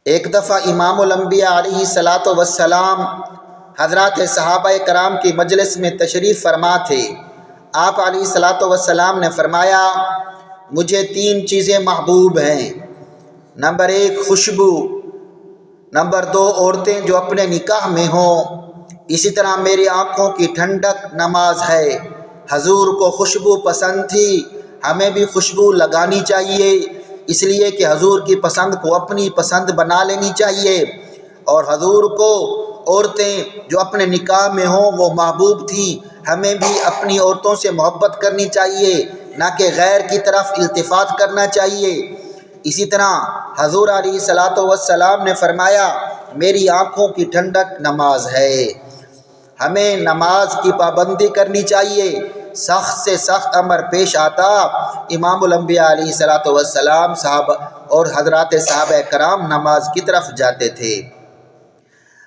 ایک دفعہ امام الانبیاء علیہ الصلاۃ والسلام حضرات صحابہ کرام کی مجلس میں تشریف فرما تھے۔ آپ علیہ الصلاۃ والسلام نے فرمایا، مجھے 3 چیزیں محبوب ہیں۔ نمبر 1 خوشبو، نمبر 2 عورتیں جو اپنے نکاح میں ہوں، اسی طرح میری آنکھوں کی ٹھنڈک نماز ہے۔ حضور کو خوشبو پسند تھی، ہمیں بھی خوشبو لگانی چاہیے، اس لیے کہ حضور کی پسند کو اپنی پسند بنا لینی چاہیے۔ اور حضور کو عورتیں جو اپنے نکاح میں ہوں وہ محبوب تھی، ہمیں بھی اپنی عورتوں سے محبت کرنی چاہیے، نہ کہ غیر کی طرف التفات کرنا چاہیے۔ اسی طرح حضور علیہ الصلاۃ والسلام نے فرمایا، میری آنکھوں کی ٹھنڈک نماز ہے۔ ہمیں نماز کی پابندی کرنی چاہیے۔ سخت سے سخت امر پیش آتا، امام الانبیاء علیہ الصلاۃ والسلام صحابہ اور حضرات صحابہ کرام نماز کی طرف جاتے تھے۔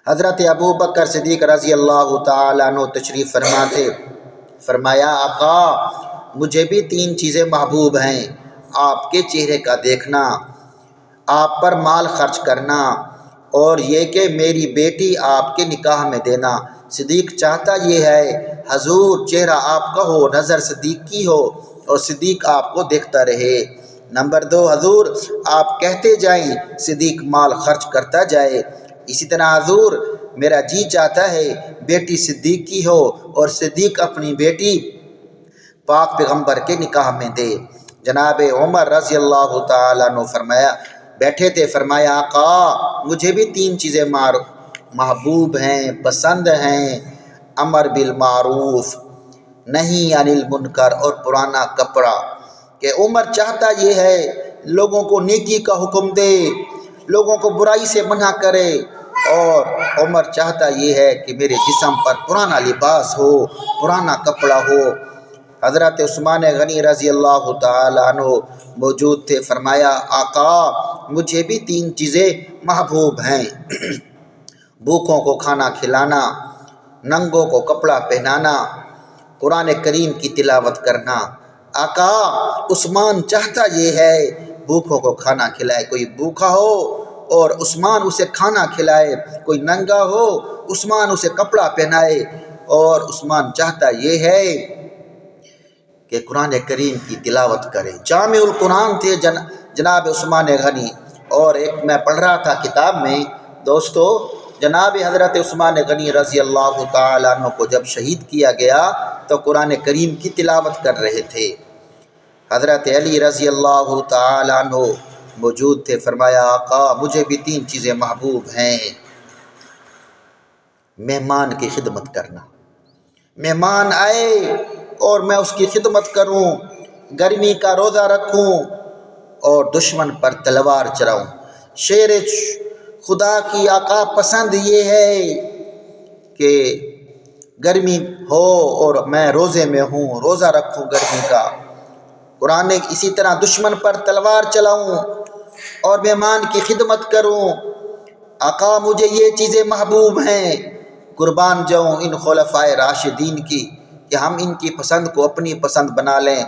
حضرت ابوبکر صدیق رضی اللہ تعالیٰ عنہ تشریف فرما تھے۔ فرمایا، آقا مجھے بھی 3 چیزیں محبوب ہیں، آپ کے چہرے کا دیکھنا، آپ پر مال خرچ کرنا، اور یہ کہ میری بیٹی آپ کے نکاح میں دینا۔ صدیق چاہتا یہ ہے حضور چہرہ آپ کا ہو، نظر صدیق کی ہو، اور صدیق آپ کو دیکھتا رہے۔ نمبر 2 حضور آپ کہتے جائیں، صدیق مال خرچ کرتا جائے۔ اسی طرح حضور میرا جی چاہتا ہے بیٹی صدیق کی ہو اور صدیق اپنی بیٹی پاک پیغمبر کے نکاح میں دے۔ جناب عمر رضی اللہ تعالیٰ عنہ فرمایا بیٹھے تھے، فرمایا، آقا مجھے بھی 3 چیزیں محبوب ہیں، پسند ہیں، امر بالمعروف نہی عن المنکر اور پرانا کپڑا۔ کہ عمر چاہتا یہ ہے لوگوں کو نیکی کا حکم دے، لوگوں کو برائی سے منع کرے، اور عمر چاہتا یہ ہے کہ میرے جسم پر پرانا لباس ہو، پرانا کپڑا ہو۔ حضرت عثمان غنی رضی اللہ تعالیٰ عنہ موجود تھے، فرمایا، آقا مجھے بھی 3 چیزیں محبوب ہیں، بھوکوں کو کھانا کھلانا، ننگوں کو کپڑا پہنانا، قرآن کریم کی تلاوت کرنا۔ آقا عثمان چاہتا یہ ہے بھوکوں کو کھانا کھلائے، کوئی بھوکا ہو اور عثمان اسے کھانا کھلائے، کوئی ننگا ہو عثمان اسے کپڑا پہنائے، اور عثمان چاہتا یہ ہے کہ قرآن کریم کی تلاوت کرے۔ جامع القرآن تھے جناب عثمان غنی۔ اور ایک میں پڑھ رہا تھا کتاب میں دوستو، جناب حضرت عثمان غنی رضی اللہ تعالیٰ عنہ کو جب شہید کیا گیا تو قرآن کریم کی تلاوت کر رہے تھے۔ حضرت علی رضی اللہ تعالیٰ عنہ موجود تھے، فرمایا، آقا مجھے بھی 3 چیزیں محبوب ہیں۔ مہمان کی خدمت کرنا، مہمان آئے اور میں اس کی خدمت کروں، گرمی کا روزہ رکھوں اور دشمن پر تلوار چلاؤں۔ شیر خدا کی آقا پسند یہ ہے کہ گرمی ہو اور میں روزے میں ہوں، روزہ رکھوں گرمی کا، قرآن اسی طرح دشمن پر تلوار چلاؤں اور مہمان کی خدمت کروں۔ آقا مجھے یہ چیزیں محبوب ہیں، قربان جاؤں ان خلفائے راشدین کی کہ ہم ان کی پسند کو اپنی پسند بنا لیں۔